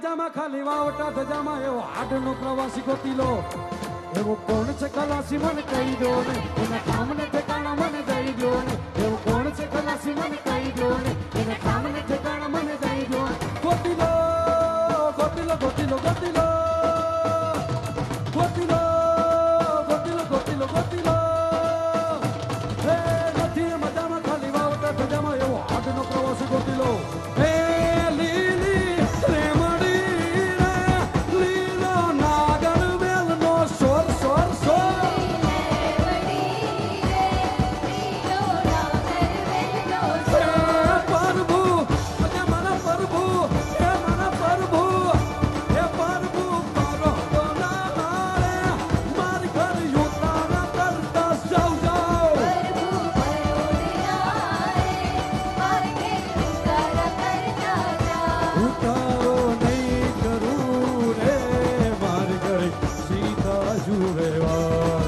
મજામાં ખાલી વાવટા ધજામાં એવો હાડનો પ્રવાસી ગોતી લો એવો કોણ છે ખલાસી મને કહી દો ને એના કામને ઠેકાણા મને દઈ દો ને એવો કોણ છે ખલાસી મને કહી દો ને એના કામને ઠેકાણા મને દઈ દો ગોતી લો ગોતી લો ગોતી લો ગોતી લો ગોતી લો ગોતી લો ગોતી લો ગોતી લો હે નથી મજામાં ખાલી વાવટા ધજામાં એવો હાડનો પ્રવાસી ગોતી લો હે લીલી રેમડી રે લીલો નાગર વેલનો સોર સોર સોર પ્રભુ મને મારા પ્રભુ હે મારા પ્રભુ હે પ્રભુ મારો બોલારે માર ઘર યુતાના કરતા જાવ જાવ ઉતારો નહીં કરું રે માર ઘર સીતા જુવેવા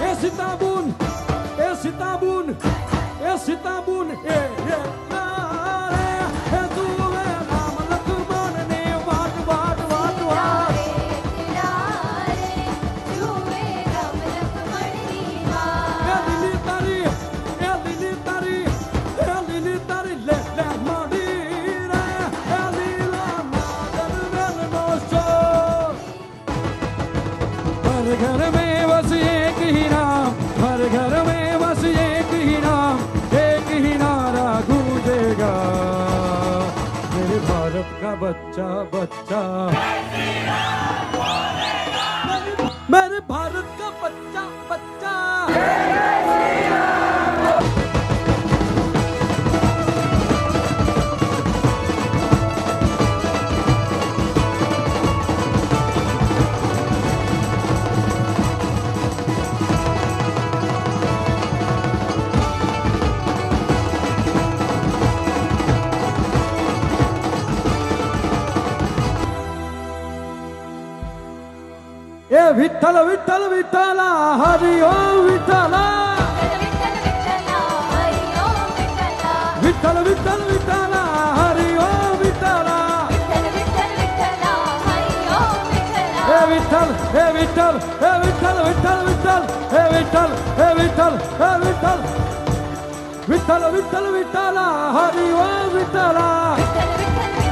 એ સીતાબુન એ સીતાબુન એ સીતાબુન એ નારે એ જુવે રામ લક્ષ્મણ ને વાટ વાટ વાટ વાટ એ લીલી તારી લે લે મોડી રે એ લીલા નાગર વેલનો સોર हर घर में बस एक ही नाम हर घर में बस एक ही नाम एक ही नारा गूंजेगा मेरे भारत का बच्चा बच्चा मेरे भारत का बच्चा बच्चा એ વિઠ્ઠલ વિઠ્ઠલ વિઠ્ઠલા હરિ ઓમ વિઠ્ઠલા વિઠ્ઠલ વિઠ્ઠલ વિઠ્ઠલા હરિ ઓમ વિઠ્ઠલા હે વિઠ્ઠલ હે વિઠ્ઠલ હે વિઠ્ઠલ વિઠ્ઠલ વિઠ્ઠલ હે વિઠ્ઠલ હે વિઠ્ઠલ હે વિઠ્ઠલ વિઠ્ઠલ વિઠ્ઠલ વિઠ્ઠલા હરિ ઓમ વિઠ્ઠલા